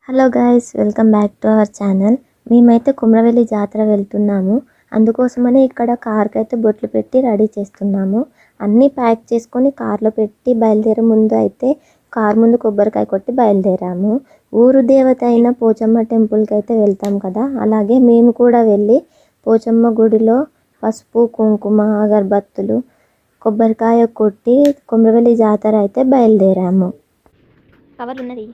Hello guys, welcome back to our channel. మేమైతే కుమ్రవెల్లి జాతర వెళ్తున్నాము. అందుకోసమని ఇక్కడ కార్కి అయితే బొట్లు పెట్టి రెడీ చేస్తున్నాము. అన్నీ ప్యాక్ చేసుకొని కార్లో పెట్టి బయలుదేరే ముందు అయితే కార్ ముందు కొబ్బరికాయ కొట్టి బయలుదేరాము. ఊరు దేవత అయిన పోచమ్మ టెంపుల్కి అయితే వెళ్తాం కదా, అలాగే మేము కూడా వెళ్ళి పోచమ్మ గుడిలో పసుపు కుంకుమ అగరబత్తులు కొబ్బరికాయ కొట్టి కుమ్రవెల్లి జాతర అయితే బయలుదేరాము. కవర్ ఉన్నది.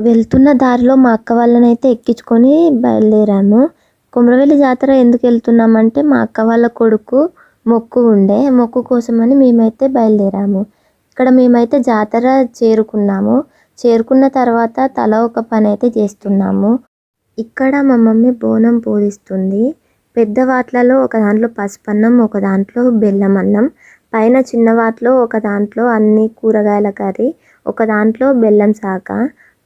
వెళ్తున్న దారిలో మా అక్క వాళ్ళనైతే ఎక్కించుకొని బయలుదేరాము. కుమ్రవెల్లి జాతర ఎందుకు వెళ్తున్నామంటే మా అక్క వాళ్ళ కొడుకు మొక్కు కోసమని మేమైతే బయలుదేరాము. ఇక్కడ మేమైతే జాతర చేరుకున్న తర్వాత తల ఒక పని అయితే చేస్తున్నాము. ఇక్కడ మా మమ్మీ బోనం పూజిస్తుంది. పెద్ద వాట్లలో ఒక దాంట్లో పసుపన్నం, ఒక దాంట్లో బెల్లం అన్నం, పైన చిన్న వాటిలో ఒక దాంట్లో అన్ని కూరగాయల కర్రీ, ఒక దాంట్లో బెల్లం శాఖ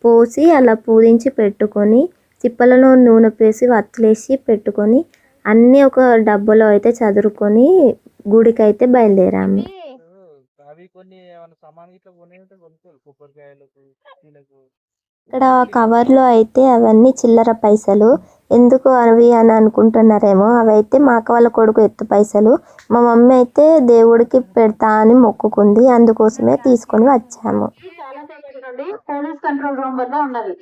పోసి అలా పూజించి పెట్టుకొని తిప్పలలో నూనె వేసి వత్తులేసి పెట్టుకొని అన్నీ ఒక డబ్బాలో అయితే చదురుకొని గుడికి అయితే బయలుదేరాము. ఇక్కడ కవర్లో అయితే అవన్నీ చిల్లర పైసలు. ఎందుకు అవి అని అనుకుంటున్నారేమో, అవైతే మా అక్క వాళ్ళ కొడుకు ఎత్తు పైసలు. మా మమ్మీ అయితే దేవుడికి పెడతా అని మొక్కుకుంది, అందుకోసమే తీసుకొని వచ్చాము. పోలీస్ కంట్రోల్ రూమ్ వద్ద ఉన్నది.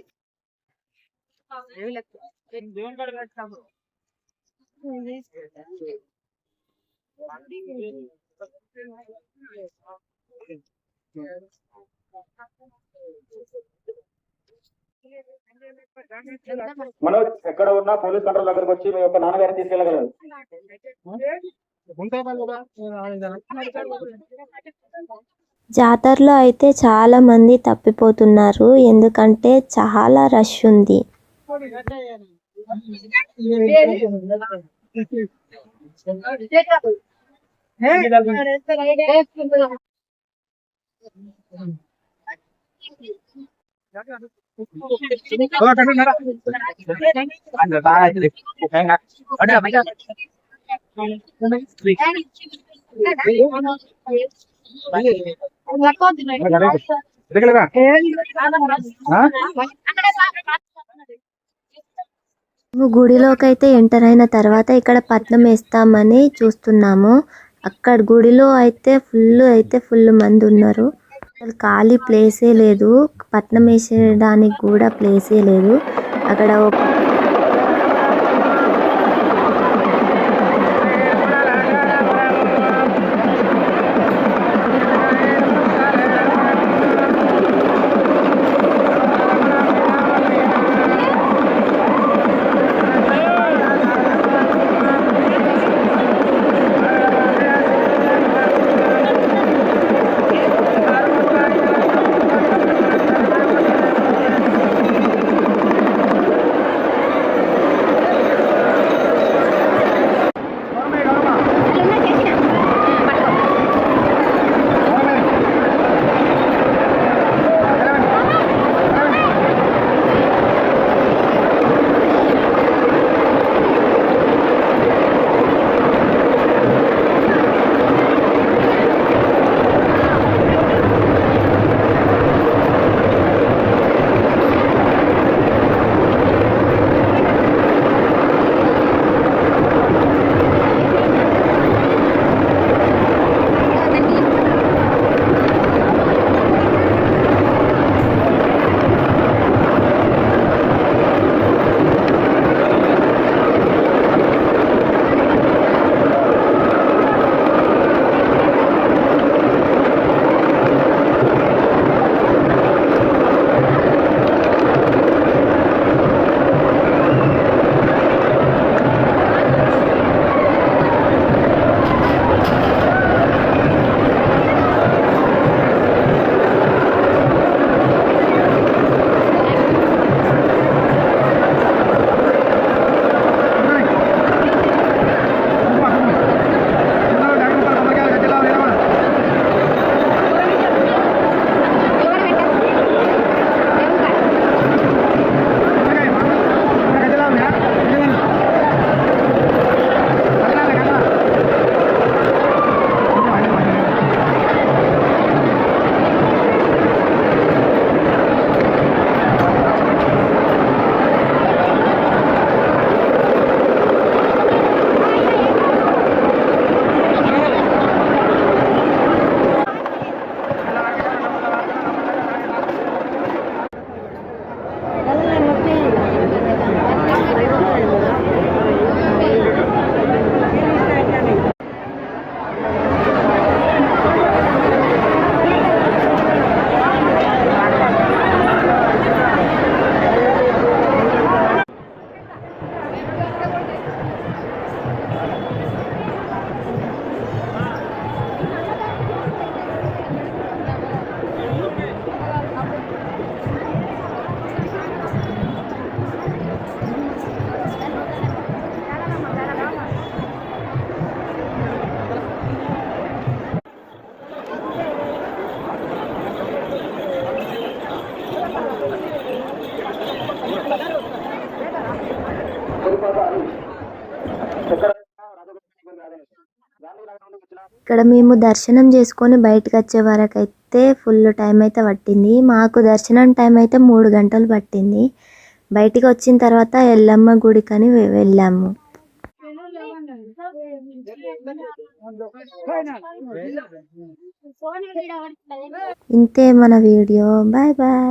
మనం ఎక్కడ ఉన్నా పోలీస్ కంట్రోల్ దగ్గరకు వచ్చి మీ యొక్క నాన్నగారిని తీసుకెళ్ళగలరు. జాతరలో అయితే చాలా మంది తప్పిపోతున్నారు, ఎందుకంటే చాలా రష్ ఉంది. గుడిలోకి అయితే ఎంటర్ అయిన తర్వాత ఇక్కడ పట్నం వేస్తామని చూస్తున్నాము. అక్కడ గుడిలో అయితే ఫుల్ మంది ఉన్నారు. అసలు ఖాళీ ప్లేసే లేదు, పట్నం వేసేయడానికి కూడా ప్లేసే లేదు. అక్కడ ఎక్కడ గాంధీనగర్ నుండి వచ్చిన ఇక్కడ మేము దర్శనం చేసుకొని బయటకు వచ్చే వరకు అయితే ఫుల్ టైం అయితే పట్టింది. మాకు దర్శనం టైం అయితే 3 గంటలు పట్టింది. బయటికి వచ్చిన తర్వాత ఎల్లమ్మ గుడికని వెళ్ళాము. ఇంతే మన వీడియో. Bye bye.